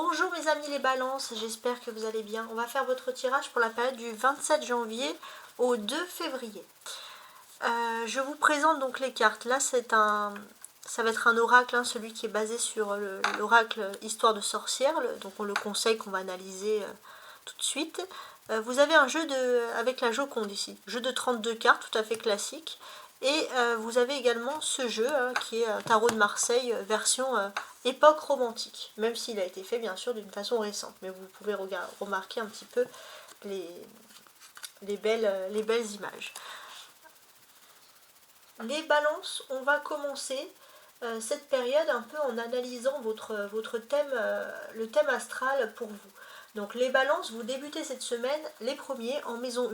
Bonjour mes amis les balances, j'espère que vous allez bien. On va faire votre tirage pour la période du 27 janvier au 2 février. Je vous présente donc les cartes. Là ça va être un oracle, hein, celui qui est basé sur l'oracle Histoire de sorcière. Donc on le conseille, qu'on va analyser tout de suite. Vous avez un jeu avec la Joconde ici. Jeu de 32 cartes, tout à fait classique. Et vous avez également ce jeu qui est un tarot de Marseille version époque romantique, même s'il a été fait bien sûr d'une façon récente, mais vous pouvez remarquer un petit peu les belles images. Les balances, on va commencer cette période un peu en analysant votre thème, le thème astral pour vous. Donc les balances, vous débutez cette semaine les premiers en maison 1.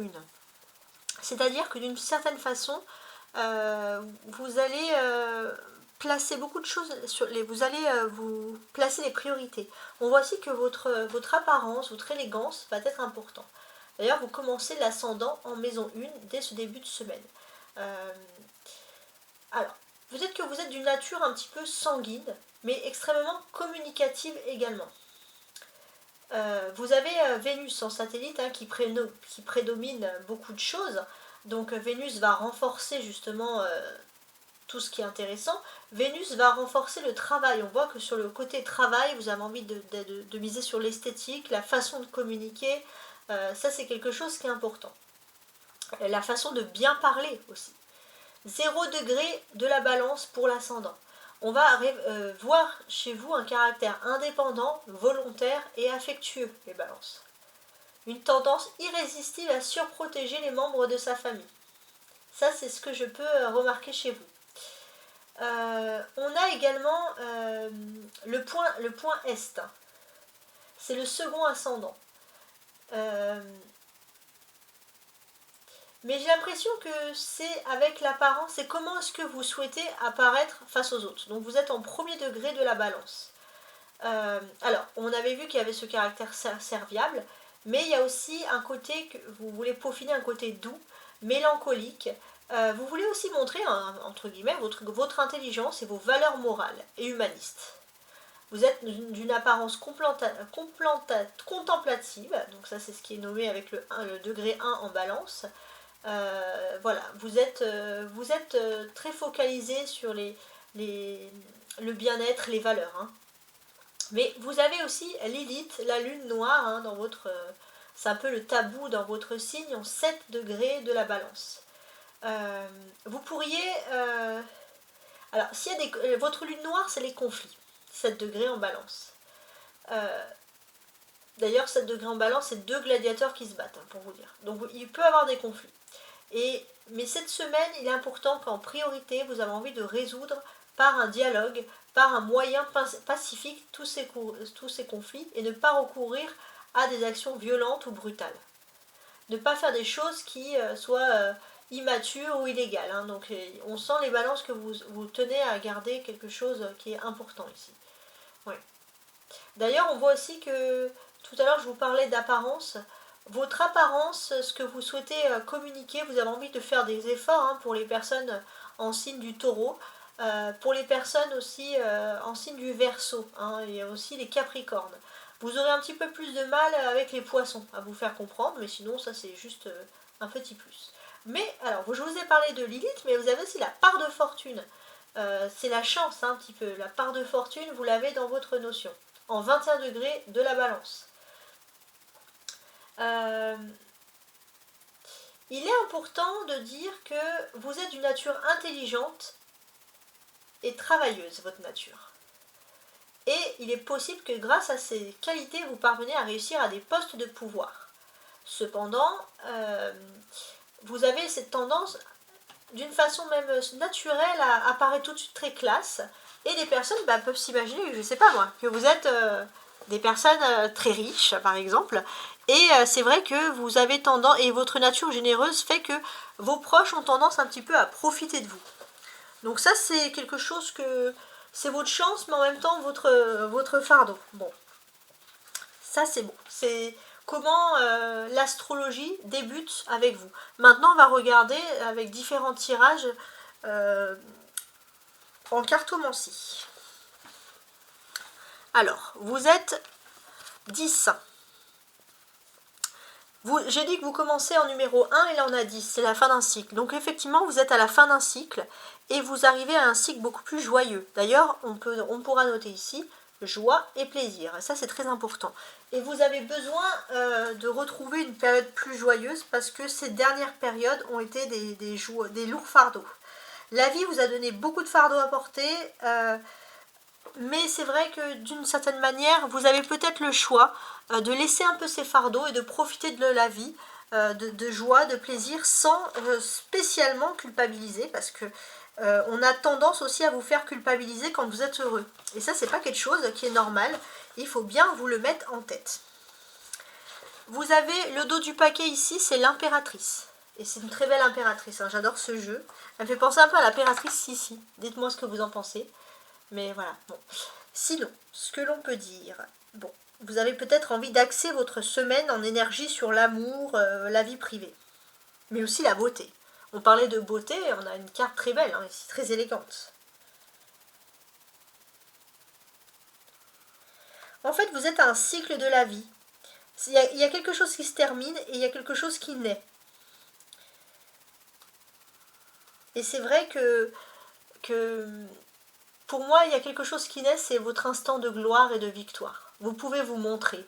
C'est-à-dire que d'une certaine façon, vous allez placer beaucoup de choses, vous allez vous placer les priorités. On voit aussi que votre apparence, votre élégance va être important. D'ailleurs, vous commencez l'ascendant en maison 1 dès ce début de semaine. Alors, peut-être que vous êtes d'une nature un petit peu sanguine, mais extrêmement communicative également. Vous avez Vénus en satellite qui prédomine beaucoup de choses. Donc Vénus va renforcer justement tout ce qui est intéressant. Vénus va renforcer le travail. On voit que sur le côté travail, vous avez envie de miser sur l'esthétique, la façon de communiquer. Ça, c'est quelque chose qui est important. La façon de bien parler aussi. 0 degré de la balance pour l'ascendant. On va voir chez vous un caractère indépendant, volontaire et affectueux, les balances. Une tendance irrésistible à surprotéger les membres de sa famille. Ça, c'est ce que je peux remarquer chez vous. On a également le point Est. C'est le second ascendant. Mais j'ai l'impression que c'est avec l'apparence, c'est comment est-ce que vous souhaitez apparaître face aux autres. Donc vous êtes en premier degré de la balance. Alors, on avait vu qu'il y avait ce caractère serviable, mais il y a aussi un côté que vous voulez peaufiner, un côté doux, mélancolique. Vous voulez aussi montrer, entre guillemets, votre intelligence et vos valeurs morales et humanistes. Vous êtes d'une apparence contemplative, donc ça c'est ce qui est nommé avec le degré 1 en balance. Voilà, vous êtes très focalisé sur le bien-être, les valeurs. Mais vous avez aussi Lilith, la lune noire, dans votre... c'est un peu le tabou dans votre signe, en 7 degrés de la balance. Vous pourriez... alors, s'il y a votre lune noire, c'est les conflits. 7 degrés en balance. D'ailleurs, 7 degrés en balance, c'est 2 gladiateurs qui se battent, pour vous dire. Donc, il peut y avoir des conflits. Mais cette semaine, il est important qu'en priorité, vous avez envie de résoudre par un dialogue, par un moyen pacifique tous ces conflits et ne pas recourir à des actions violentes ou brutales. Ne pas faire des choses qui soient immatures ou illégales. Donc on sent les balances que vous tenez à garder quelque chose qui est important ici. Ouais. D'ailleurs, on voit aussi que tout à l'heure, je vous parlais d'apparence. Votre apparence, ce que vous souhaitez communiquer, vous avez envie de faire des efforts pour les personnes en signe du taureau, pour les personnes aussi en signe du Verseau, et aussi les capricornes. Vous aurez un petit peu plus de mal avec les poissons à vous faire comprendre, mais sinon ça c'est juste un petit plus. Mais alors, je vous ai parlé de Lilith, mais vous avez aussi la part de fortune. C'est la chance un petit peu. La part de fortune, vous l'avez dans votre notion, en 21 degrés de la balance. Il est important de dire que vous êtes d'une nature intelligente et travailleuse, votre nature. Et il est possible que grâce à ces qualités, vous parvenez à réussir à des postes de pouvoir. Cependant, vous avez cette tendance, d'une façon même naturelle, à apparaître tout de suite très classe. Et les personnes peuvent s'imaginer, je ne sais pas moi, que vous êtes des personnes très riches, par exemple. Et c'est vrai que vous avez tendance, et votre nature généreuse fait que vos proches ont tendance un petit peu à profiter de vous. Donc ça, c'est quelque chose que... c'est votre chance, mais en même temps votre fardeau. Bon, ça c'est bon. C'est comment l'astrologie débute avec vous. Maintenant, on va regarder avec différents tirages en cartomancie. Alors, vous êtes 10. J'ai dit que vous commencez en numéro 1 et là on a 10, c'est la fin d'un cycle. Donc effectivement, vous êtes à la fin d'un cycle et vous arrivez à un cycle beaucoup plus joyeux. D'ailleurs, on pourra noter ici joie et plaisir. Et ça, c'est très important. Et vous avez besoin de retrouver une période plus joyeuse parce que ces dernières périodes ont été des lourds fardeaux. La vie vous a donné beaucoup de fardeaux à porter, mais c'est vrai que d'une certaine manière, vous avez peut-être le choix de laisser un peu ces fardeaux et de profiter de la vie, de joie, de plaisir, sans spécialement culpabiliser, parce que on a tendance aussi à vous faire culpabiliser quand vous êtes heureux. Et ça, c'est pas quelque chose qui est normal, il faut bien vous le mettre en tête. Vous avez le dos du paquet ici, c'est l'impératrice. Et c'est une très belle impératrice, hein, j'adore ce jeu. Elle me fait penser un peu à l'impératrice Sissi. Dites-moi ce que vous en pensez. Mais voilà, bon. Sinon, ce que l'on peut dire, bon, vous avez peut-être envie d'axer votre semaine en énergie sur l'amour, la vie privée, mais aussi la beauté. On parlait de beauté, on a une carte très belle, hein, ici, très élégante. En fait, vous êtes à un cycle de la vie. Il y a quelque chose qui se termine et il y a quelque chose qui naît. Et c'est vrai que pour moi, il y a quelque chose qui naît, c'est votre instant de gloire et de victoire. Vous pouvez vous montrer,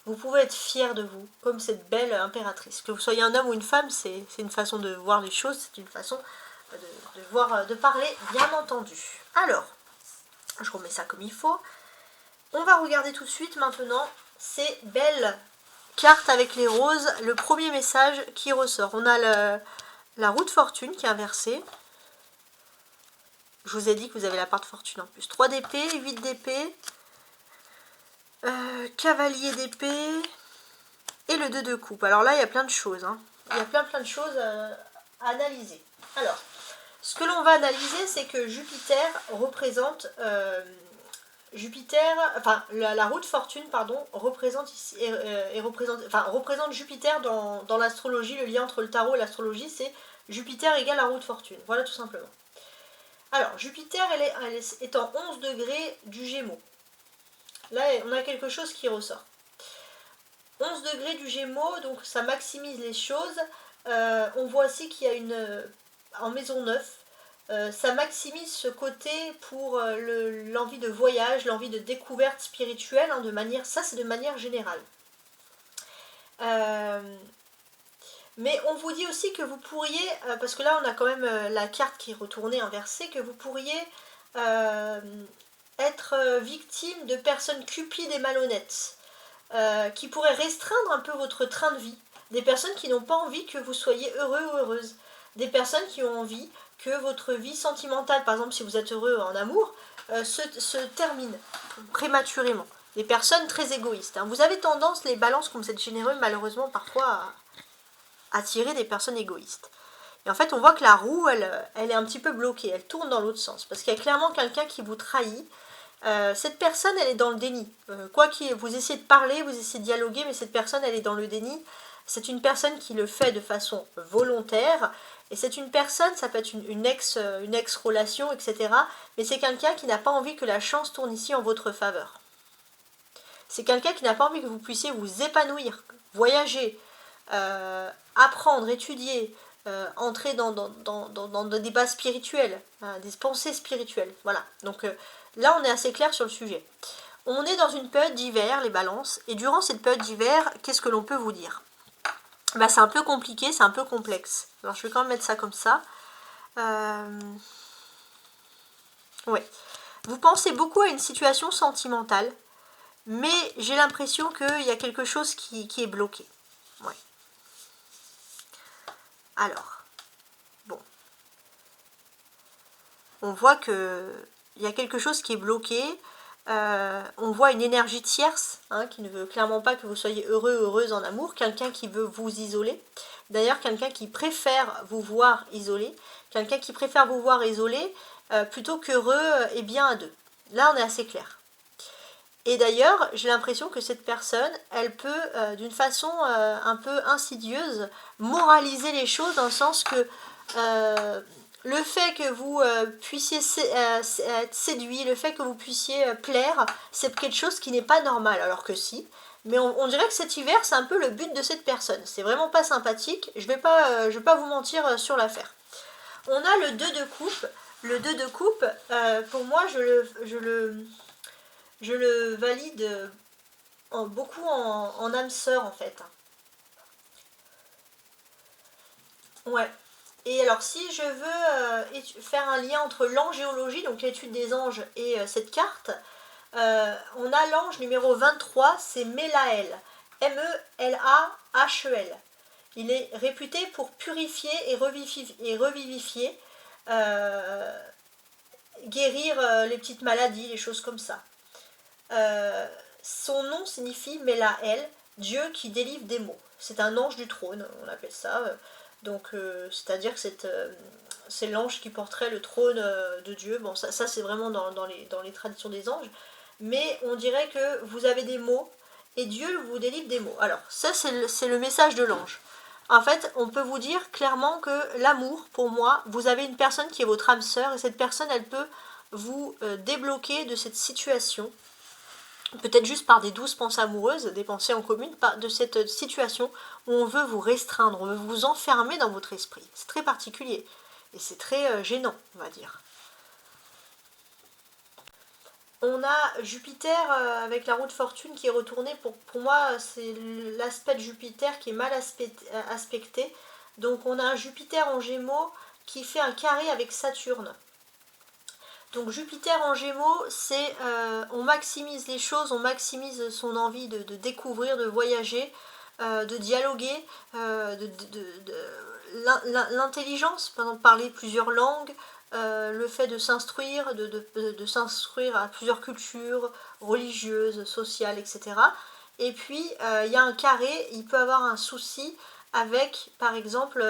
vous pouvez être fier de vous, comme cette belle impératrice. Que vous soyez un homme ou une femme, c'est une façon de voir les choses, c'est une façon de parler, bien entendu. Alors, je remets ça comme il faut. On va regarder tout de suite maintenant ces belles cartes avec les roses. Le premier message qui ressort. On a la roue de fortune qui est inversée. Je vous ai dit que vous avez la part de fortune en plus. 3 d'épée, 8 d'épée, cavalier d'épée et le 2 de coupe. Alors là, il y a plein de choses. Hein. Il y a plein de choses à analyser. Alors, ce que l'on va analyser, c'est que Jupiter représente... la roue de fortune, pardon, représente Jupiter dans l'astrologie. Le lien entre le tarot et l'astrologie, c'est Jupiter égale la roue de fortune. Voilà, tout simplement. Alors, Jupiter, elle est en 11 degrés du Gémeaux. Là, on a quelque chose qui ressort. 11 degrés du Gémeaux, donc ça maximise les choses. On voit aussi qu'il y a en maison 9, ça maximise ce côté pour l'envie de voyage, l'envie de découverte spirituelle, hein, ça c'est de manière générale. Mais on vous dit aussi que vous pourriez, parce que là on a quand même la carte qui est retournée inversée, que vous pourriez être victime de personnes cupides et malhonnêtes, qui pourraient restreindre un peu votre train de vie. Des personnes qui n'ont pas envie que vous soyez heureux ou heureuse. Des personnes qui ont envie que votre vie sentimentale, par exemple si vous êtes heureux en amour, se termine prématurément. Des personnes très égoïstes. Hein. Vous avez tendance, les balances, comme vous êtes généreux, malheureusement parfois à attirer des personnes égoïstes. Et en fait, on voit que la roue, elle est un petit peu bloquée, elle tourne dans l'autre sens. Parce qu'il y a clairement quelqu'un qui vous trahit. Cette personne, elle est dans le déni. Quoi qu'il, vous essayez de parler, vous essayez de dialoguer, mais cette personne, elle est dans le déni. C'est une personne qui le fait de façon volontaire. Et c'est une personne, ça peut être une ex-relation, etc. Mais c'est quelqu'un qui n'a pas envie que la chance tourne ici en votre faveur. C'est quelqu'un qui n'a pas envie que vous puissiez vous épanouir, voyager, apprendre, étudier, entrer dans des débats spirituels, des pensées spirituelles. Voilà. Donc là, on est assez clair sur le sujet. On est dans une période d'hiver, les balances, et durant cette période d'hiver, qu'est-ce que l'on peut vous dire ? Bah, c'est un peu compliqué, c'est un peu complexe. Alors je vais quand même mettre ça comme ça. Ouais. Vous pensez beaucoup à une situation sentimentale, mais j'ai l'impression qu'il y a quelque chose qui est bloqué. Ouais. Alors, bon. On voit qu'il y a quelque chose qui est bloqué. On voit une énergie tierce, hein, qui ne veut clairement pas que vous soyez heureux, heureuse en amour, quelqu'un qui veut vous isoler, d'ailleurs quelqu'un qui préfère vous voir isolé, plutôt qu'heureux et bien à deux. Là on est assez clair. Et d'ailleurs j'ai l'impression que cette personne, elle peut d'une façon un peu insidieuse moraliser les choses dans le sens que le fait que vous puissiez être séduit, le fait que vous puissiez plaire, c'est quelque chose qui n'est pas normal. Alors que si, Mais on dirait que cet hiver, c'est un peu le but de cette personne. C'est vraiment pas sympathique. Je vais pas vous mentir sur l'affaire. On a le 2 de coupe. Le 2 de coupe, pour moi, je le valide beaucoup en âme sœur, en fait. Ouais. Et alors, si je veux faire un lien entre l'angéologie, donc l'étude des anges, et cette carte, on a l'ange numéro 23, c'est Melael. Melahel. Il est réputé pour purifier et revivifier, guérir les petites maladies, les choses comme ça. Son nom signifie Melael, Dieu qui délivre des maux. C'est un ange du trône, on appelle ça. Donc, c'est-à-dire que c'est l'ange qui porterait le trône de Dieu. Bon, ça c'est vraiment dans les traditions des anges. Mais on dirait que vous avez des maux et Dieu vous délivre des maux. Alors, ça c'est le message de l'ange. En fait, on peut vous dire clairement que l'amour, pour moi, vous avez une personne qui est votre âme sœur et cette personne, elle peut vous débloquer de cette situation, peut-être juste par des douces pensées amoureuses, des pensées en commune, de cette situation où on veut vous restreindre, on veut vous enfermer dans votre esprit. C'est très particulier et c'est très gênant, on va dire. On a Jupiter avec la roue de fortune qui est retournée. Pour moi, c'est l'aspect de Jupiter qui est mal aspecté. Donc on a un Jupiter en Gémeaux qui fait un carré avec Saturne. Donc Jupiter en Gémeaux, c'est on maximise les choses, on maximise son envie de découvrir, de voyager, de dialoguer, l'intelligence, par exemple parler plusieurs langues, le fait de s'instruire, de s'instruire à plusieurs cultures religieuses, sociales, etc. Et puis il y a un carré, il peut avoir un souci avec, par exemple,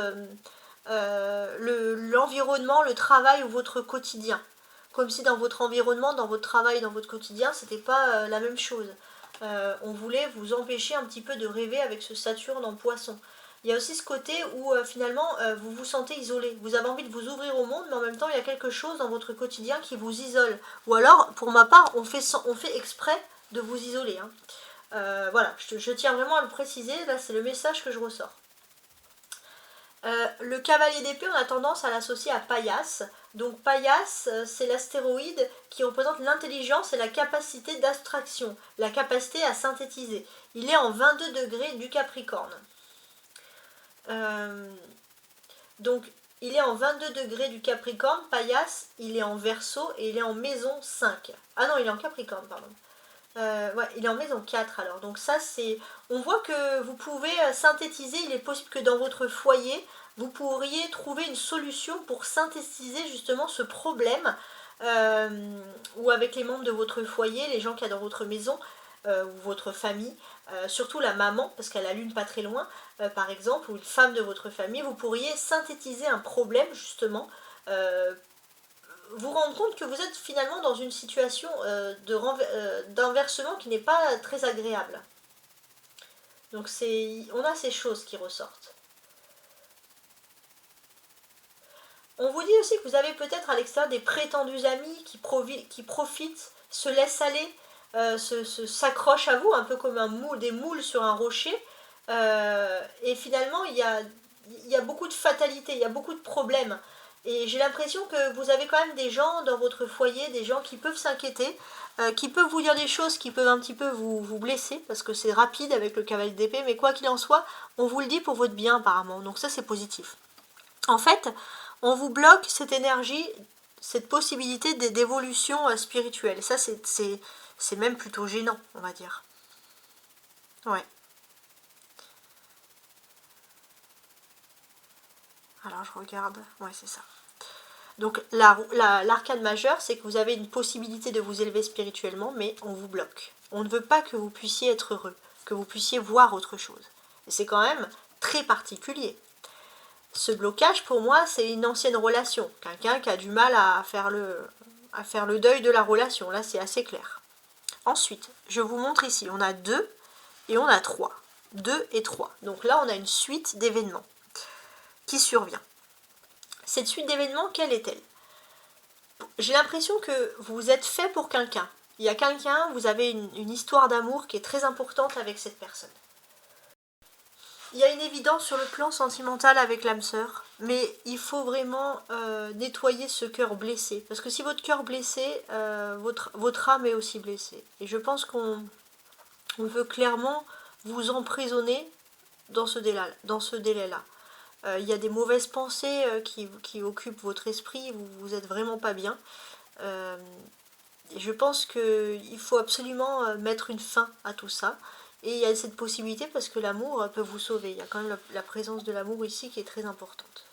l'environnement, le travail ou votre quotidien. Comme si dans votre environnement, dans votre travail, dans votre quotidien, c'était pas la même chose. On voulait vous empêcher un petit peu de rêver avec ce Saturne en Poisson. Il y a aussi ce côté où finalement vous vous sentez isolé. Vous avez envie de vous ouvrir au monde, mais en même temps il y a quelque chose dans votre quotidien qui vous isole. Ou alors, pour ma part, on fait exprès de vous isoler. Hein. Voilà, je tiens vraiment à le préciser, là c'est le message que je ressors. Le cavalier d'épée, on a tendance à l'associer à Paillasse. Donc Paillasse, c'est l'astéroïde qui représente l'intelligence et la capacité d'abstraction, la capacité à synthétiser. Il est en 22 degrés du Capricorne. Donc il est en 22 degrés du Capricorne, Paillasse, il est en Verseau et il est en maison 5. Ah non, il est en Capricorne, pardon. Ouais, il est en maison 4 alors. Donc ça c'est... On voit que vous pouvez synthétiser, il est possible que dans votre foyer, vous pourriez trouver une solution pour synthétiser justement ce problème, ou avec les membres de votre foyer, les gens qu'il y a dans votre maison, ou votre famille, surtout la maman, parce qu'elle a lune pas très loin, par exemple, ou une femme de votre famille, vous pourriez synthétiser un problème justement, vous rendre compte que vous êtes finalement dans une situation d'inversement qui n'est pas très agréable. Donc on a ces choses qui ressortent. On vous dit aussi que vous avez peut-être à l'extérieur des prétendus amis qui profitent, se laissent aller, s'accrochent à vous, un peu comme des moules sur un rocher. Et finalement, il y a beaucoup de fatalité, il y a beaucoup de problèmes. Et j'ai l'impression que vous avez quand même des gens dans votre foyer, des gens qui peuvent s'inquiéter, qui peuvent vous dire des choses qui peuvent un petit peu vous blesser, parce que c'est rapide avec le cavalier d'épée, mais quoi qu'il en soit, on vous le dit pour votre bien apparemment, donc ça c'est positif. En fait, on vous bloque cette énergie, cette possibilité d'évolution spirituelle. Ça c'est même plutôt gênant, on va dire. Ouais. Alors je regarde, ouais c'est ça. Donc l'arcane majeure, c'est que vous avez une possibilité de vous élever spirituellement, mais on vous bloque. On ne veut pas que vous puissiez être heureux, que vous puissiez voir autre chose. Et c'est quand même très particulier. Ce blocage, pour moi, c'est une ancienne relation. Quelqu'un qui a du mal à faire le deuil de la relation. Là, c'est assez clair. Ensuite, je vous montre ici, on a 2 et on a 3. 2 et 3. Donc là, on a une suite d'événements qui survient. Cette suite d'événements, quelle est-elle? J'ai l'impression que vous êtes fait pour quelqu'un. Il y a quelqu'un, vous avez une histoire d'amour qui est très importante avec cette personne. Il y a une évidence sur le plan sentimental avec l'âme sœur, mais il faut vraiment nettoyer ce cœur blessé. Parce que si votre cœur blessé, votre âme est aussi blessée. Et je pense qu'on veut clairement vous emprisonner dans ce délai-là. Il y a des mauvaises pensées qui occupent votre esprit, vous êtes vraiment pas bien. Et je pense qu'il faut absolument mettre une fin à tout ça. Et il y a cette possibilité parce que l'amour peut vous sauver. Il y a quand même la présence de l'amour ici qui est très importante.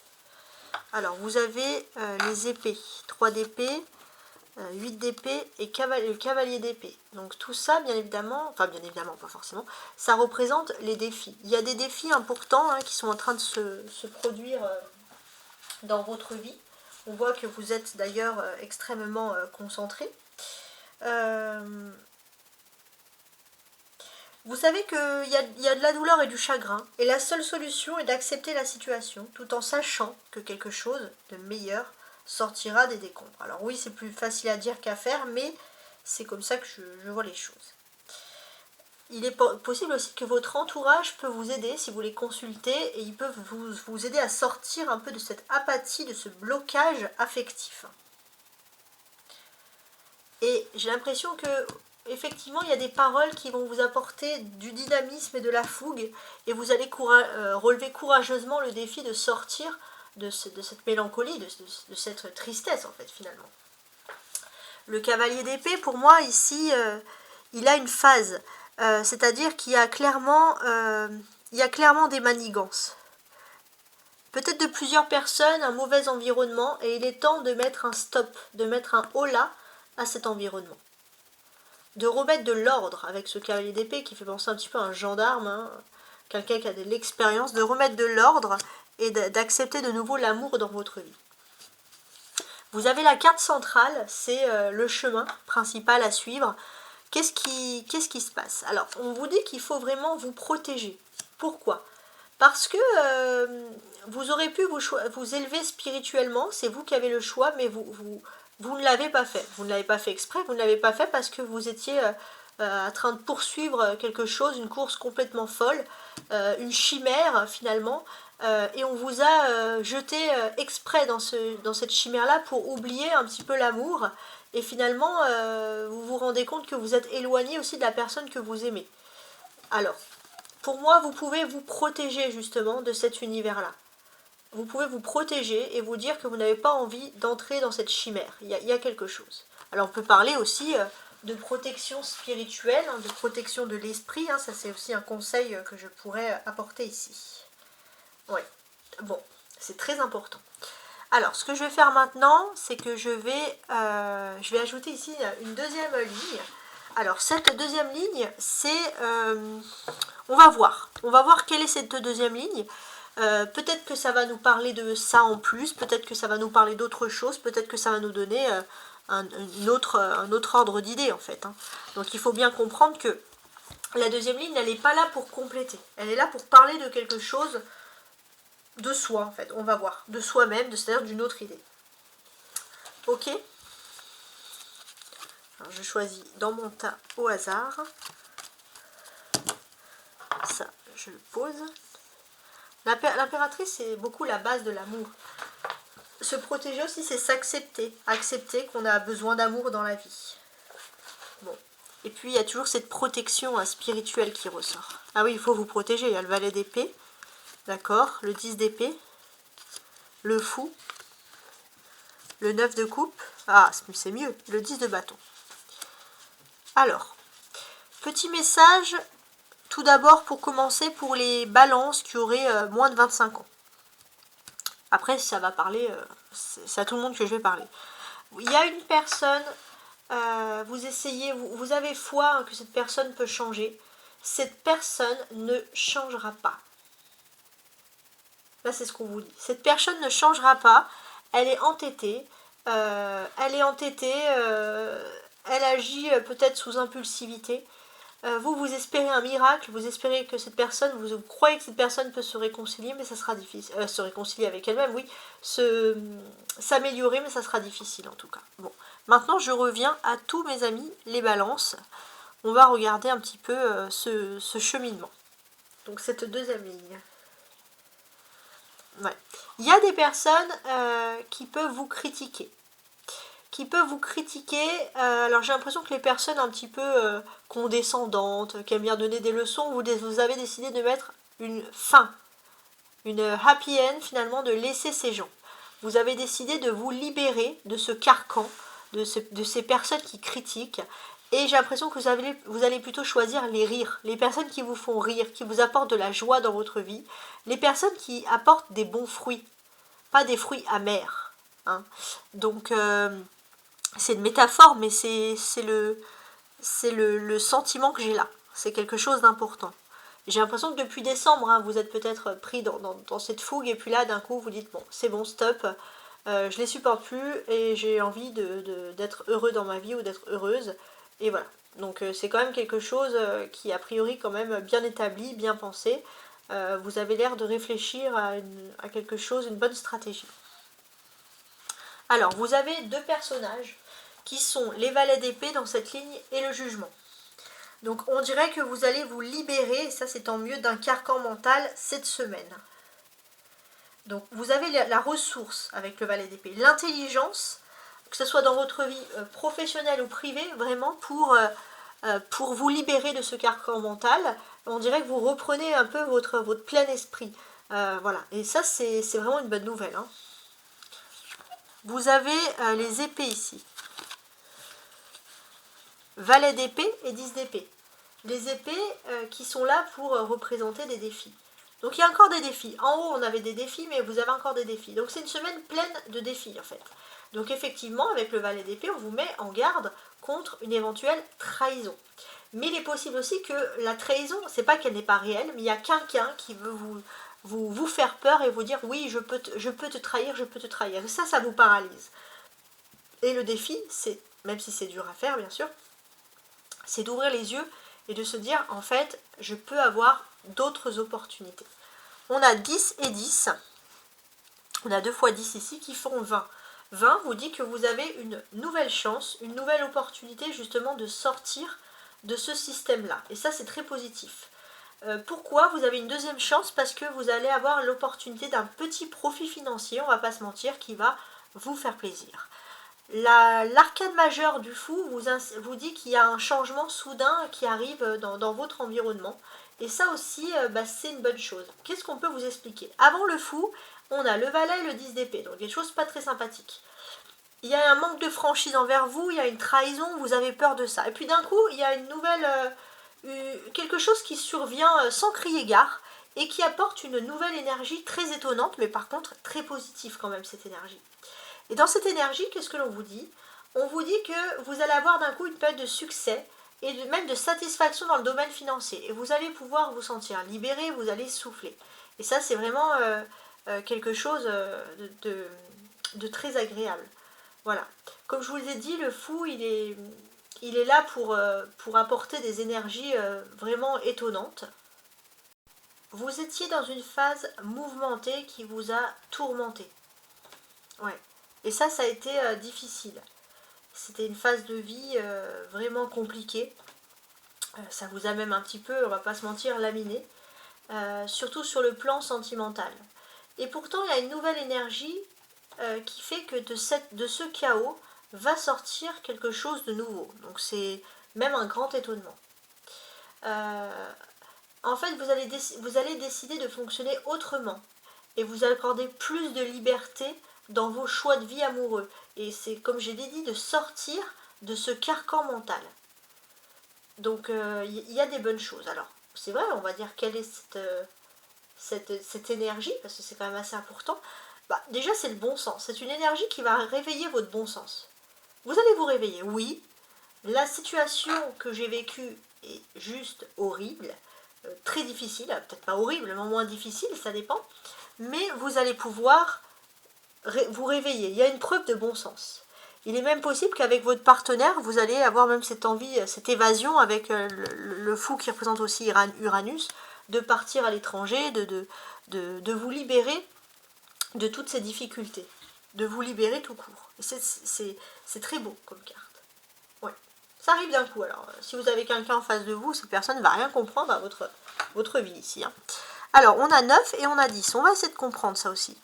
Alors, vous avez les épées. 3 d'épée, 8 d'épée et le cavalier d'épée. Donc tout ça, bien évidemment, enfin bien évidemment, pas forcément, ça représente les défis. Il y a des défis importants qui sont en train de se produire dans votre vie. On voit que vous êtes d'ailleurs extrêmement concentré. Vous savez qu'il y a de la douleur et du chagrin, et la seule solution est d'accepter la situation, tout en sachant que quelque chose de meilleur sortira des décombres. Alors oui, c'est plus facile à dire qu'à faire, mais c'est comme ça que je vois les choses. Il est possible aussi que votre entourage peut vous aider si vous les consultez, et ils peuvent vous aider à sortir un peu de cette apathie, de ce blocage affectif. Et j'ai l'impression que effectivement, il y a des paroles qui vont vous apporter du dynamisme et de la fougue, et vous allez relever courageusement le défi de sortir de cette mélancolie, de cette tristesse en fait finalement. Le cavalier d'épée, pour moi ici, il a une phase, c'est-à-dire qu'il y a clairement des manigances. Peut-être de plusieurs personnes, un mauvais environnement, et il est temps de mettre un stop, de mettre un holà à cet environnement. De remettre de l'ordre avec ce cavalier d'épée qui fait penser un petit peu à un gendarme, quelqu'un qui a de l'expérience, de remettre de l'ordre et d'accepter de nouveau l'amour dans votre vie. Vous avez la carte centrale, c'est le chemin principal à suivre. Qu'est-ce qui se passe? Alors, on vous dit qu'il faut vraiment vous protéger. Pourquoi? Parce que vous aurez pu vous élever spirituellement, c'est vous qui avez le choix, mais vous ne l'avez pas fait. Vous ne l'avez pas fait exprès, vous ne l'avez pas fait parce que vous étiez en train de poursuivre quelque chose, une course complètement folle, une chimère finalement, et on vous a jeté exprès dans cette chimère-là pour oublier un petit peu l'amour, et finalement vous vous rendez compte que vous êtes éloigné aussi de la personne que vous aimez. Alors, pour moi, vous pouvez vous protéger justement de cet univers-là. Vous pouvez vous protéger et vous dire que vous n'avez pas envie d'entrer dans cette chimère. Il y a quelque chose. Alors on peut parler aussi de protection spirituelle, de protection de l'esprit. Ça c'est aussi un conseil que je pourrais apporter ici. Oui, bon, c'est très important. Alors ce que je vais faire maintenant, c'est que je vais ajouter ici une deuxième ligne. Alors cette deuxième ligne, c'est... on va voir quelle est cette deuxième ligne. Peut-être que ça va nous parler de ça en plus, peut-être que ça va nous parler d'autre chose, peut-être que ça va nous donner un autre ordre d'idée en fait. Donc il faut bien comprendre que la deuxième ligne, elle n'est pas là pour compléter, elle est là pour parler de quelque chose de soi en fait, on va voir, de soi-même, c'est-à-dire d'une autre idée. Ok? Alors, je choisis dans mon tas au hasard. Ça, je le pose. L'impératrice, c'est beaucoup la base de l'amour. Se protéger aussi, c'est s'accepter. Accepter qu'on a besoin d'amour dans la vie. Bon. Et puis, il y a toujours cette protection spirituelle qui ressort. Ah oui, il faut vous protéger. Il y a le valet d'épée. D'accord. Le 10 d'épée. Le fou. Le 9 de coupe. Ah, c'est mieux. Le 10 de bâton. Alors, petit message... Tout d'abord, pour commencer, pour les balances qui auraient moins de 25 ans. Après, ça va parler, c'est à tout le monde que je vais parler. Il y a une personne, vous avez foi que cette personne peut changer. Cette personne ne changera pas. Là, c'est ce qu'on vous dit. Cette personne ne changera pas. Elle est entêtée. Elle agit peut-être sous impulsivité. vous espérez un miracle, vous espérez que cette personne, vous croyez que cette personne peut se réconcilier, mais ça sera difficile. Se réconcilier avec elle-même, oui. S'améliorer, mais ça sera difficile en tout cas. Bon, maintenant je reviens à tous mes amis, les balances. On va regarder un petit peu ce cheminement. Donc cette deuxième ligne. Ouais. Il y a des personnes qui peuvent vous critiquer. Alors j'ai l'impression que les personnes un petit peu condescendantes, qui aiment bien donner des leçons, vous avez décidé de mettre une fin, une happy end finalement, de laisser ces gens. Vous avez décidé de vous libérer de ce carcan, de ces personnes qui critiquent, et j'ai l'impression que vous allez plutôt choisir les rires, les personnes qui vous font rire, qui vous apportent de la joie dans votre vie, les personnes qui apportent des bons fruits, pas des fruits amers. Hein. Donc, c'est une métaphore, mais c'est le sentiment que j'ai là. C'est quelque chose d'important. J'ai l'impression que depuis décembre, hein, vous êtes peut-être pris dans cette fougue, et puis là, d'un coup, vous dites, bon, c'est bon, stop, je les supporte plus, et j'ai envie d'être heureux dans ma vie, ou d'être heureuse, et voilà. Donc c'est quand même quelque chose qui a priori quand même bien établi, bien pensé. Vous avez l'air de réfléchir à quelque chose, une bonne stratégie. Alors, vous avez deux personnages qui sont les valets d'épée dans cette ligne et le jugement. Donc on dirait que vous allez vous libérer, et ça c'est tant mieux, d'un carcan mental cette semaine. Donc vous avez la ressource avec le valet d'épée, l'intelligence, que ce soit dans votre vie professionnelle ou privée, vraiment pour vous libérer de ce carcan mental. On dirait que vous reprenez un peu votre plein esprit. Voilà, et ça c'est vraiment une bonne nouvelle. Hein. Vous avez les épées ici. Valet d'épée et 10 d'épée. Les épées qui sont là pour représenter des défis. Donc il y a encore des défis. En haut, on avait des défis, mais vous avez encore des défis. Donc c'est une semaine pleine de défis, en fait. Donc effectivement, avec le valet d'épée, on vous met en garde contre une éventuelle trahison. Mais il est possible aussi que la trahison, c'est pas qu'elle n'est pas réelle, mais il y a quelqu'un qui veut vous faire peur et vous dire, oui, je peux te trahir, je peux te trahir. Et ça vous paralyse. Et le défi, c'est, même si c'est dur à faire, bien sûr, c'est d'ouvrir les yeux et de se dire, en fait, je peux avoir d'autres opportunités. On a 10 et 10. On a 2 fois 10 ici qui font 20. 20 vous dit que vous avez une nouvelle chance, une nouvelle opportunité justement de sortir de ce système-là. Et ça, c'est très positif. Pourquoi vous avez une deuxième chance? Parce que vous allez avoir l'opportunité d'un petit profit financier, on ne va pas se mentir, qui va vous faire plaisir. L'arcane majeure du fou vous dit qu'il y a un changement soudain qui arrive dans votre environnement. Et ça aussi, c'est une bonne chose. Qu'est-ce qu'on peut vous expliquer? Avant le fou, on a le valet et le 10 d'épée, donc des choses pas très sympathiques. Il y a un manque de franchise envers vous, il y a une trahison, vous avez peur de ça. Et puis d'un coup, il y a une nouvelle, quelque chose qui survient sans crier gare et qui apporte une nouvelle énergie très étonnante, mais par contre très positive quand même cette énergie. Et dans cette énergie, qu'est-ce que l'on vous dit? On vous dit que vous allez avoir d'un coup une période de succès et même de satisfaction dans le domaine financier. Et vous allez pouvoir vous sentir libéré, vous allez souffler. Et ça, c'est vraiment quelque chose de très agréable. Voilà. Comme je vous l'ai dit, le fou, il est là pour apporter des énergies vraiment étonnantes. Vous étiez dans une phase mouvementée qui vous a tourmenté. Ouais. Et ça a été difficile. C'était une phase de vie vraiment compliquée. Ça vous a même un petit peu, on va pas se mentir, laminé. Surtout sur le plan sentimental. Et pourtant, il y a une nouvelle énergie qui fait que de ce chaos va sortir quelque chose de nouveau. Donc c'est même un grand étonnement. En fait, vous allez décider de fonctionner autrement. Et vous accordez plus de liberté dans vos choix de vie amoureux. Et c'est, comme j'ai dit, de sortir de ce carcan mental. Donc, il y a des bonnes choses. Alors, c'est vrai, on va dire quelle est cette énergie, parce que c'est quand même assez important. Déjà, c'est le bon sens. C'est une énergie qui va réveiller votre bon sens. Vous allez vous réveiller, oui. La situation que j'ai vécue est juste horrible, très difficile, peut-être pas horrible, mais moins difficile, ça dépend. Mais vous allez pouvoir vous réveiller. Il y a une preuve de bon sens. Il est même possible qu'avec votre partenaire, vous allez avoir même cette envie, cette évasion avec le fou qui représente aussi Uranus, de partir à l'étranger, de vous libérer de toutes ces difficultés, de vous libérer tout court. C'est très beau comme carte. Ouais. Ça arrive d'un coup. Alors, si vous avez quelqu'un en face de vous, cette personne ne va rien comprendre à votre vie ici. Hein. Alors, on a 9 et on a 10. On va essayer de comprendre ça aussi.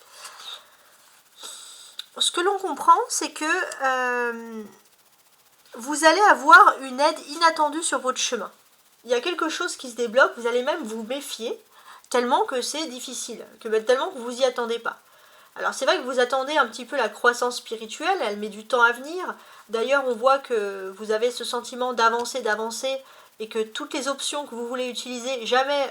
Ce que l'on comprend, c'est que vous allez avoir une aide inattendue sur votre chemin. Il y a quelque chose qui se débloque, vous allez même vous méfier, tellement que c'est difficile, tellement que vous n'y attendez pas. Alors c'est vrai que vous attendez un petit peu la croissance spirituelle, elle met du temps à venir. D'ailleurs, on voit que vous avez ce sentiment d'avancer, et que toutes les options que vous voulez utiliser, jamais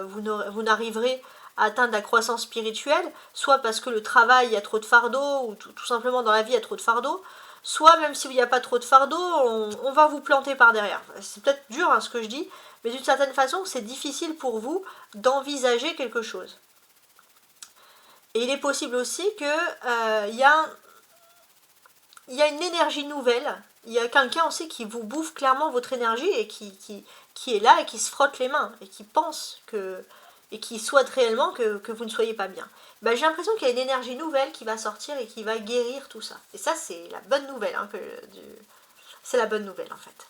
vous n'arriverez à atteindre la croissance spirituelle, soit parce que le travail, il y a trop de fardeaux, ou tout simplement dans la vie, il y a trop de fardeaux, soit même s'il n'y a pas trop de fardeaux, on va vous planter par derrière. C'est peut-être dur hein, ce que je dis, mais d'une certaine façon, c'est difficile pour vous d'envisager quelque chose. Et il est possible aussi que y a une énergie nouvelle, il y a quelqu'un aussi qui vous bouffe clairement votre énergie et qui est là et qui se frotte les mains et qui pense et qui souhaite réellement que vous ne soyez pas bien. Ben, j'ai l'impression qu'il y a une énergie nouvelle qui va sortir et qui va guérir tout ça. Et ça, c'est la bonne nouvelle. Hein, c'est la bonne nouvelle en fait.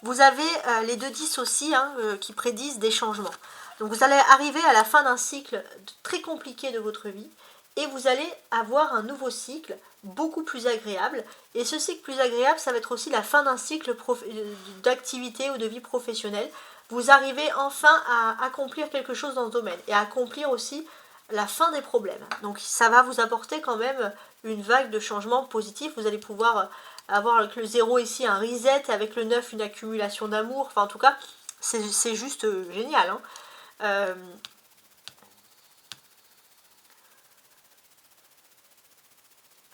Vous avez les 2-10 aussi hein, qui prédisent des changements. Donc vous allez arriver à la fin d'un cycle très compliqué de votre vie et vous allez avoir un nouveau cycle beaucoup plus agréable. Et ce cycle plus agréable, ça va être aussi la fin d'un cycle d'activité ou de vie professionnelle. Vous arrivez enfin à accomplir quelque chose dans ce domaine et à accomplir aussi la fin des problèmes. Donc ça va vous apporter quand même une vague de changements positifs. Vous allez pouvoir avoir avec le 0 ici un reset, avec le 9 une accumulation d'amour. Enfin en tout cas, c'est juste génial. Hein.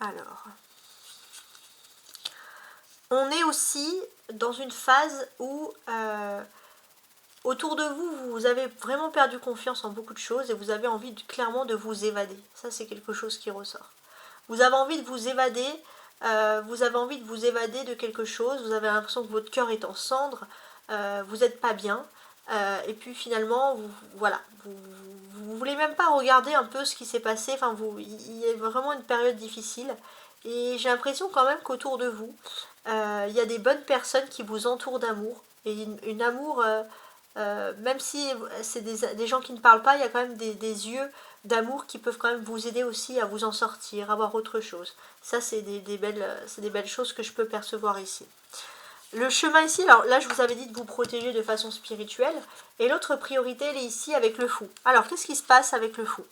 Alors, on est aussi dans une phase où autour de vous, vous avez vraiment perdu confiance en beaucoup de choses et vous avez envie clairement de vous évader. Ça, c'est quelque chose qui ressort. Vous avez envie de vous évader, de quelque chose, vous avez l'impression que votre cœur est en cendres, vous n'êtes pas bien, et puis finalement, vous voulez même pas regarder un peu ce qui s'est passé, enfin, il y a vraiment une période difficile, et j'ai l'impression quand même qu'autour de vous, il y a des bonnes personnes qui vous entourent d'amour, et une amour... même si c'est des gens qui ne parlent pas, il y a quand même des yeux d'amour qui peuvent quand même vous aider aussi à vous en sortir, à voir autre chose. Ça, c'est des belles choses que je peux percevoir ici. Le chemin ici, alors là, je vous avais dit de vous protéger de façon spirituelle. Et l'autre priorité, elle est ici avec le fou. Alors, qu'est-ce qui se passe avec le fou?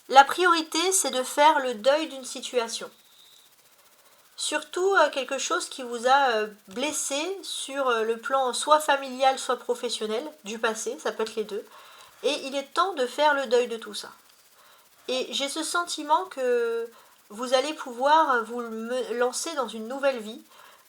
La priorité, c'est de faire le deuil d'une situation. Surtout quelque chose qui vous a blessé sur le plan soit familial, soit professionnel, du passé, ça peut être les deux. Et il est temps de faire le deuil de tout ça. Et j'ai ce sentiment que vous allez pouvoir vous lancer dans une nouvelle vie,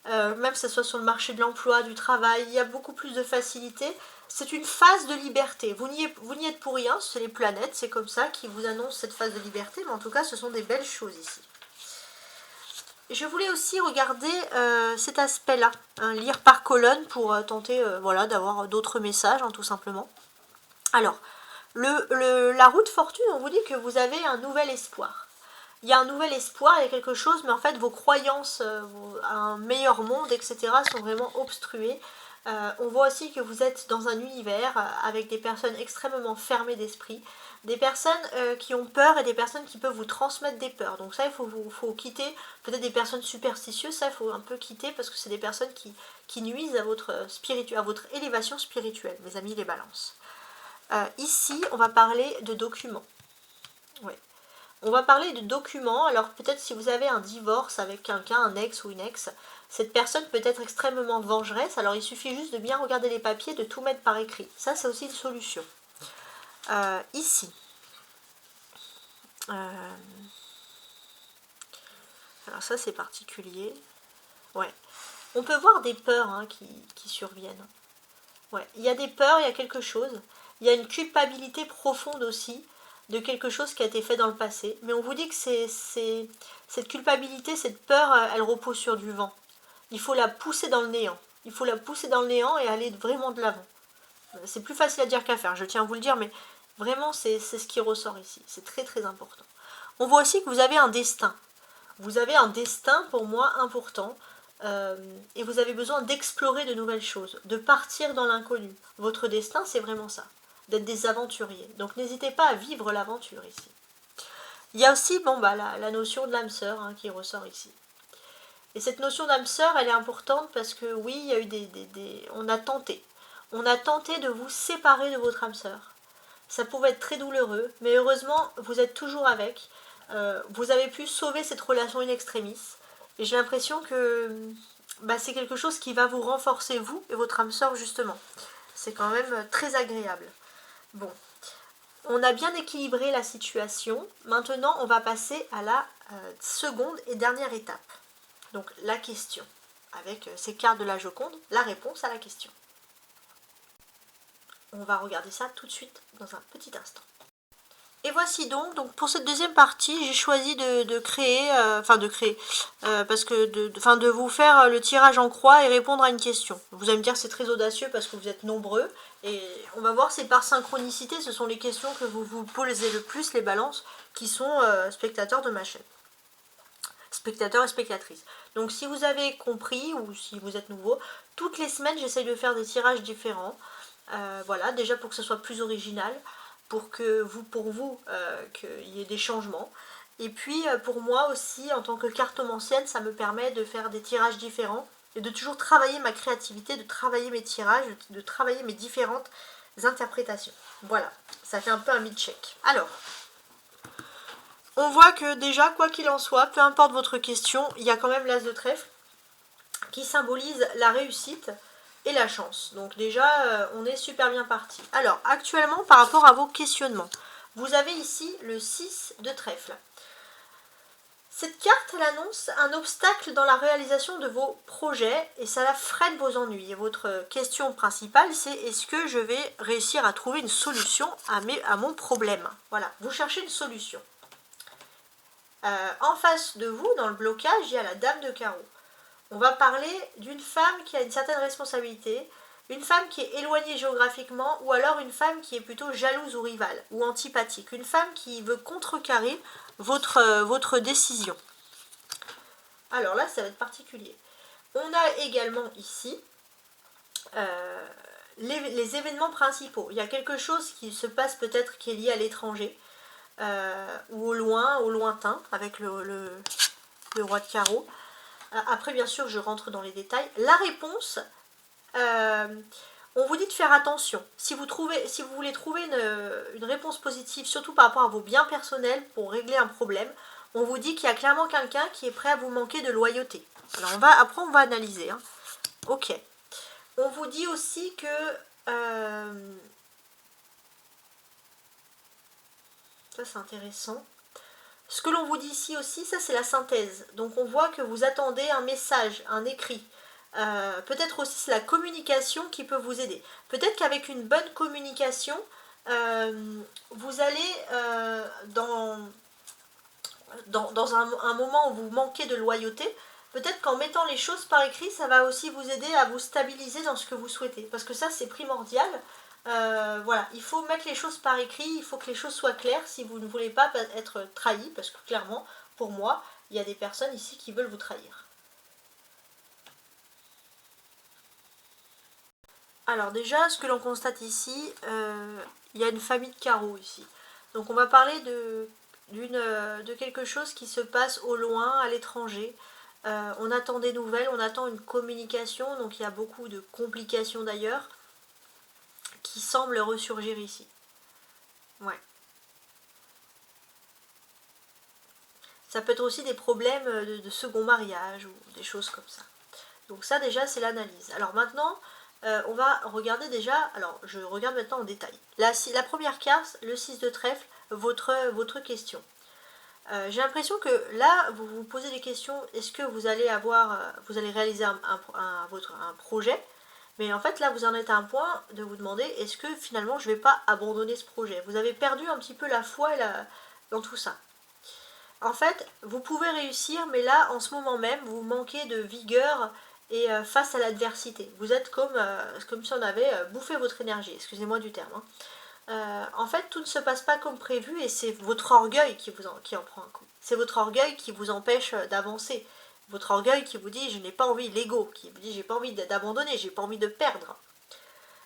même que ce soit sur le marché de l'emploi, du travail, il y a beaucoup plus de facilité. C'est une phase de liberté. Vous n'y êtes pour rien, c'est les planètes, c'est comme ça qui vous annoncent cette phase de liberté, mais en tout cas ce sont des belles choses ici. Je voulais aussi regarder cet aspect-là, hein, lire par colonne pour tenter d'avoir d'autres messages, hein, tout simplement. Alors, la roue de fortune, on vous dit que vous avez un nouvel espoir. Il y a un nouvel espoir, il y a quelque chose, mais en fait vos croyances à un meilleur monde, etc. sont vraiment obstruées. On voit aussi que vous êtes dans un univers avec des personnes extrêmement fermées d'esprit, des personnes qui ont peur et des personnes qui peuvent vous transmettre des peurs. Donc ça, il faut quitter, peut-être des personnes superstitieuses, ça il faut un peu quitter parce que c'est des personnes qui nuisent à votre élévation spirituelle, mes amis les balances. Ici, on va parler de documents. Ouais. On va parler de documents. Alors peut-être si vous avez un divorce avec quelqu'un, un ex ou une ex, cette personne peut être extrêmement vengeresse. Alors il suffit juste de bien regarder les papiers, de tout mettre par écrit. Ça, c'est aussi une solution. Ici. Alors ça, c'est particulier. Ouais. On peut voir des peurs hein, qui surviennent. Ouais. Il y a des peurs, il y a quelque chose. Il y a une culpabilité profonde aussi de quelque chose qui a été fait dans le passé. Mais on vous dit que cette culpabilité, cette peur, elle repose sur du vent. Il faut la pousser dans le néant. Il faut la pousser dans le néant et aller vraiment de l'avant. C'est plus facile à dire qu'à faire, je tiens à vous le dire, mais vraiment c'est ce qui ressort ici. C'est très très important. On voit aussi que vous avez un destin. Vous avez un destin pour moi important. Et vous avez besoin d'explorer de nouvelles choses, de partir dans l'inconnu. Votre destin, c'est vraiment ça, d'être des aventuriers. Donc n'hésitez pas à vivre l'aventure ici. Il y a aussi la notion de l'âme sœur qui ressort ici. Et cette notion d'âme sœur, elle est importante parce que oui, il y a eu on a tenté. On a tenté de vous séparer de votre âme sœur. Ça pouvait être très douloureux, mais heureusement, vous êtes toujours avec. Vous avez pu sauver cette relation in extremis. Et j'ai l'impression que c'est quelque chose qui va vous renforcer, vous et votre âme sœur, justement. C'est quand même très agréable. Bon, on a bien équilibré la situation. Maintenant, on va passer à la seconde et dernière étape. Donc, la question. Avec ces cartes de la Joconde, la réponse à la question. On va regarder ça tout de suite dans un petit instant. Et voici donc pour cette deuxième partie, j'ai choisi de vous faire le tirage en croix et répondre à une question. Vous allez me dire c'est très audacieux parce que vous êtes nombreux, et on va voir si par synchronicité, ce sont les questions que vous vous posez le plus, les balances, qui sont spectateurs de ma chaîne. Spectateurs et spectatrices. Donc si vous avez compris, ou si vous êtes nouveau, toutes les semaines j'essaye de faire des tirages différents. Voilà, déjà pour que ce soit plus original, pour vous qu'il y ait des changements. Et puis pour moi aussi, en tant que cartomancienne, ça me permet de faire des tirages différents et de toujours travailler ma créativité, de travailler mes tirages, de travailler mes différentes interprétations. Voilà, ça fait un peu un mid-check. Alors, on voit que déjà, quoi qu'il en soit, peu importe votre question, il y a quand même l'as de trèfle qui symbolise la réussite et la chance. Donc déjà, on est super bien parti. Alors, actuellement, par rapport à vos questionnements, vous avez ici le 6 de trèfle. Cette carte, elle annonce un obstacle dans la réalisation de vos projets et ça la freine vos ennuis. Et votre question principale, c'est est-ce que je vais réussir à trouver une solution à mon problème? Voilà, vous cherchez une solution. En face de vous, dans le blocage, il y a la dame de carreau. On va parler d'une femme qui a une certaine responsabilité, une femme qui est éloignée géographiquement, ou alors une femme qui est plutôt jalouse ou rivale, ou antipathique. Une femme qui veut contrecarrer votre décision. Alors là, ça va être particulier. On a également ici les événements principaux. Il y a quelque chose qui se passe peut-être qui est lié à l'étranger, ou au lointain, avec le roi de carreau. Après, bien sûr, je rentre dans les détails. La réponse, on vous dit de faire attention. Si vous voulez trouver une réponse positive, surtout par rapport à vos biens personnels pour régler un problème, on vous dit qu'il y a clairement quelqu'un qui est prêt à vous manquer de loyauté. Alors, après, on va analyser. Ok. On vous dit aussi que... ça, c'est intéressant. Ce que l'on vous dit ici aussi, ça c'est la synthèse. Donc on voit que vous attendez un message, un écrit. Peut-être aussi c'est la communication qui peut vous aider. Peut-être qu'avec une bonne communication, vous allez dans un moment où vous manquez de loyauté, peut-être qu'en mettant les choses par écrit, ça va aussi vous aider à vous stabiliser dans ce que vous souhaitez. Parce que ça c'est primordial. Voilà, il faut mettre les choses par écrit, il faut que les choses soient claires si vous ne voulez pas être trahi, parce que clairement, pour moi, il y a des personnes ici qui veulent vous trahir. Alors déjà, ce que l'on constate ici, il y a une famille de carreaux ici. Donc on va parler de quelque chose qui se passe au loin, à l'étranger. On attend des nouvelles, on attend une communication, donc il y a beaucoup de complications d'ailleurs, qui semble ressurgir ici. Ouais. Ça peut être aussi des problèmes de second mariage ou des choses comme ça. Donc ça déjà c'est l'analyse. Alors maintenant on va regarder déjà, alors je regarde maintenant en détail. La première carte, le 6 de trèfle, votre question. J'ai l'impression que là vous vous posez des questions, est-ce que vous allez réaliser un projet? Mais en fait, là, vous en êtes à un point de vous demander, est-ce que finalement, je ne vais pas abandonner ce projet? Vous avez perdu un petit peu la foi dans tout ça. En fait, vous pouvez réussir, mais là, en ce moment même, vous manquez de vigueur et face à l'adversité. Vous êtes comme si on avait bouffé votre énergie, excusez-moi du terme. Hein. En fait, tout ne se passe pas comme prévu et c'est votre orgueil qui en prend un coup. C'est votre orgueil qui vous empêche d'avancer. Votre orgueil qui vous dit je n'ai pas envie, l'ego qui vous dit j'ai pas envie d'abandonner, j'ai pas envie de perdre.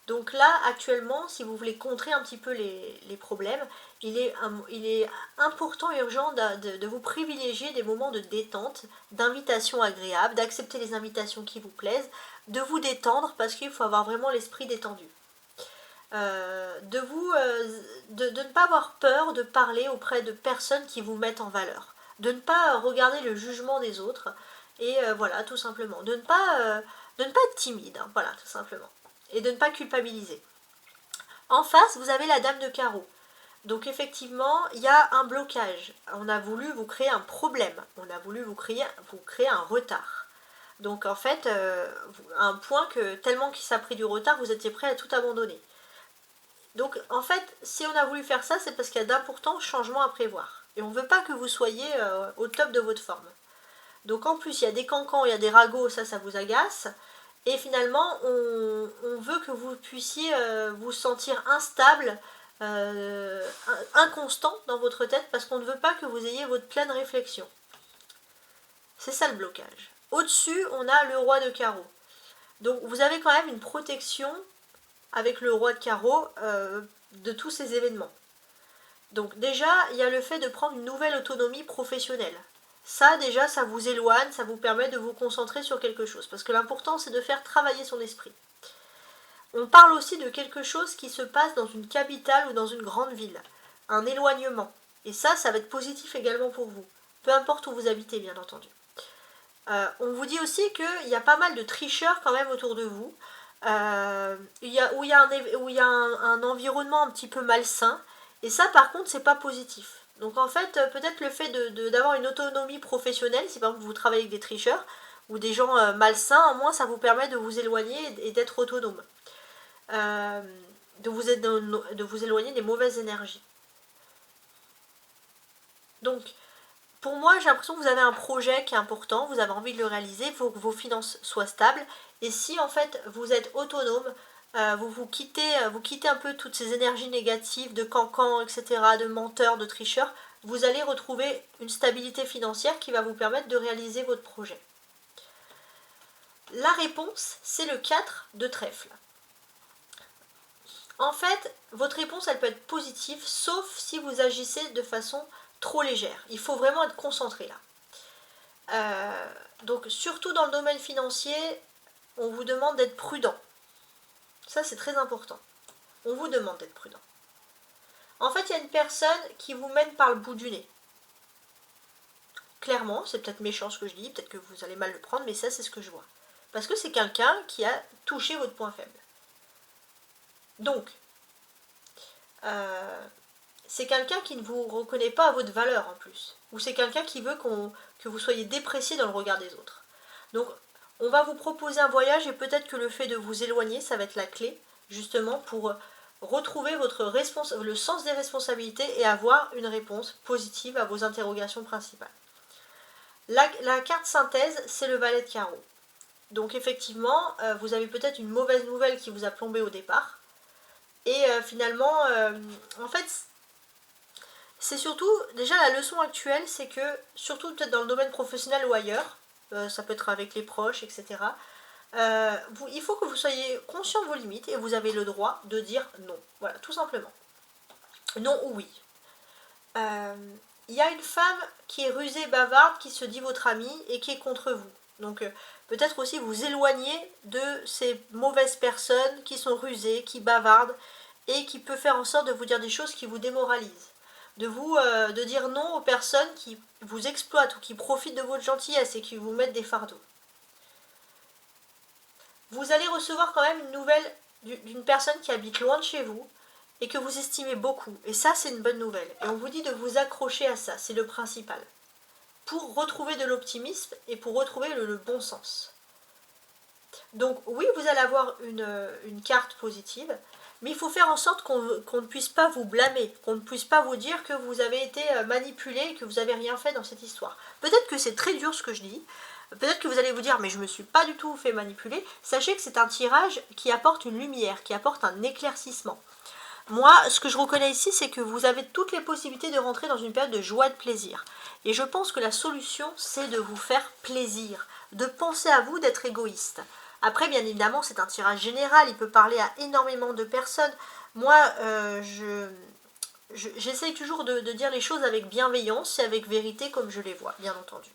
Donc là, actuellement, si vous voulez contrer un petit peu les problèmes, il est important et urgent de vous privilégier des moments de détente, d'invitations agréables, d'accepter les invitations qui vous plaisent, de vous détendre parce qu'il faut avoir vraiment l'esprit détendu. De ne pas avoir peur de parler auprès de personnes qui vous mettent en valeur, de ne pas regarder le jugement des autres, et voilà, tout simplement, de ne pas être timide, hein, voilà, tout simplement, et de ne pas culpabiliser. En face, vous avez la dame de carreau. Donc effectivement, il y a un blocage. On a voulu vous créer un problème, on a voulu vous créer un retard. Donc en fait, un point que tellement qu'il s'est pris du retard, vous étiez prêt à tout abandonner. Donc en fait, si on a voulu faire ça, c'est parce qu'il y a d'importants changements à prévoir. Et on ne veut pas que vous soyez au top de votre forme. Donc en plus, il y a des cancans, il y a des ragots, ça vous agace. Et finalement, on veut que vous puissiez vous sentir instable, inconstant dans votre tête, parce qu'on ne veut pas que vous ayez votre pleine réflexion. C'est ça le blocage. Au-dessus, on a le roi de carreau. Donc vous avez quand même une protection avec le roi de carreau de tous ces événements. Donc déjà, il y a le fait de prendre une nouvelle autonomie professionnelle. Ça, déjà, ça vous éloigne, ça vous permet de vous concentrer sur quelque chose. Parce que l'important, c'est de faire travailler son esprit. On parle aussi de quelque chose qui se passe dans une capitale ou dans une grande ville. Un éloignement. Et ça va être positif également pour vous. Peu importe où vous habitez, bien entendu. On vous dit aussi qu'il y a pas mal de tricheurs quand même autour de vous. Où il y a un environnement un petit peu malsain. Et ça, par contre, c'est pas positif. Donc en fait, peut-être le fait d'avoir une autonomie professionnelle, si par exemple vous travaillez avec des tricheurs ou des gens malsains, au moins ça vous permet de vous éloigner et d'être autonome. De vous éloigner des mauvaises énergies. Donc, pour moi, j'ai l'impression que vous avez un projet qui est important, vous avez envie de le réaliser, il faut que vos finances soient stables. Et si en fait vous êtes autonome, vous quittez un peu toutes ces énergies négatives de cancans, etc., de menteurs, de tricheurs, vous allez retrouver une stabilité financière qui va vous permettre de réaliser votre projet. La réponse, c'est le 4 de trèfle. En fait, votre réponse, elle peut être positive, sauf si vous agissez de façon trop légère. Il faut vraiment être concentré là. Donc, surtout dans le domaine financier, on vous demande d'être prudent. Ça, c'est très important. On vous demande d'être prudent. En fait, il y a une personne qui vous mène par le bout du nez. Clairement, c'est peut-être méchant ce que je dis, peut-être que vous allez mal le prendre, mais ça, c'est ce que je vois. Parce que c'est quelqu'un qui a touché votre point faible. Donc, c'est quelqu'un qui ne vous reconnaît pas à votre valeur en plus. Ou c'est quelqu'un qui veut que vous soyez déprécié dans le regard des autres. Donc, on va vous proposer un voyage et peut-être que le fait de vous éloigner, ça va être la clé, justement, pour retrouver le sens des responsabilités et avoir une réponse positive à vos interrogations principales. La carte synthèse, c'est le valet de carreau. Donc effectivement, vous avez peut-être une mauvaise nouvelle qui vous a plombé au départ. Et finalement, en fait, c'est surtout, déjà la leçon actuelle, c'est que, surtout peut-être dans le domaine professionnel ou ailleurs, ça peut être avec les proches, etc., il faut que vous soyez conscient de vos limites et vous avez le droit de dire non. Voilà, tout simplement. Non ou oui. Il y a une femme qui est rusée, bavarde, qui se dit votre amie et qui est contre vous. Donc peut-être aussi vous éloigner de ces mauvaises personnes qui sont rusées, qui bavardent et qui peuvent faire en sorte de vous dire des choses qui vous démoralisent. De dire non aux personnes qui vous exploitent ou qui profitent de votre gentillesse et qui vous mettent des fardeaux. Vous allez recevoir quand même une nouvelle d'une personne qui habite loin de chez vous et que vous estimez beaucoup. Et ça, c'est une bonne nouvelle. Et on vous dit de vous accrocher à ça, c'est le principal. Pour retrouver de l'optimisme et pour retrouver le bon sens. Donc oui, vous allez avoir une carte positive, mais il faut faire en sorte qu'on ne puisse pas vous blâmer, qu'on ne puisse pas vous dire que vous avez été manipulé, que vous n'avez rien fait dans cette histoire. Peut-être que c'est très dur ce que je dis, peut-être que vous allez vous dire mais je ne me suis pas du tout fait manipuler. Sachez que c'est un tirage qui apporte une lumière, qui apporte un éclaircissement. Moi, ce que je reconnais ici, c'est que vous avez toutes les possibilités de rentrer dans une période de joie et de plaisir. Et je pense que la solution, c'est de vous faire plaisir, de penser à vous, d'être égoïste. Après, bien évidemment, c'est un tirage général, il peut parler à énormément de personnes. Moi, j'essaye toujours de dire les choses avec bienveillance et avec vérité comme je les vois, bien entendu.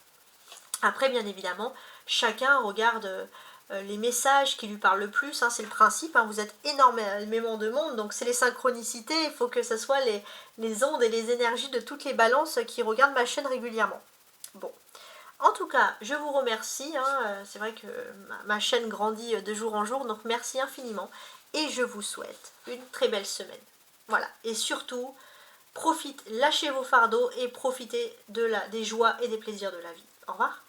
Après, bien évidemment, chacun regarde les messages qui lui parlent le plus, hein, c'est le principe, hein, vous êtes énormément de monde, donc c'est les synchronicités, il faut que ce soit les ondes et les énergies de toutes les balances qui regardent ma chaîne régulièrement. Bon, en tout cas, je vous remercie, hein, c'est vrai que ma chaîne grandit de jour en jour, donc merci infiniment, et je vous souhaite une très belle semaine. Voilà, et surtout, lâchez vos fardeaux et profitez des joies et des plaisirs de la vie. Au revoir.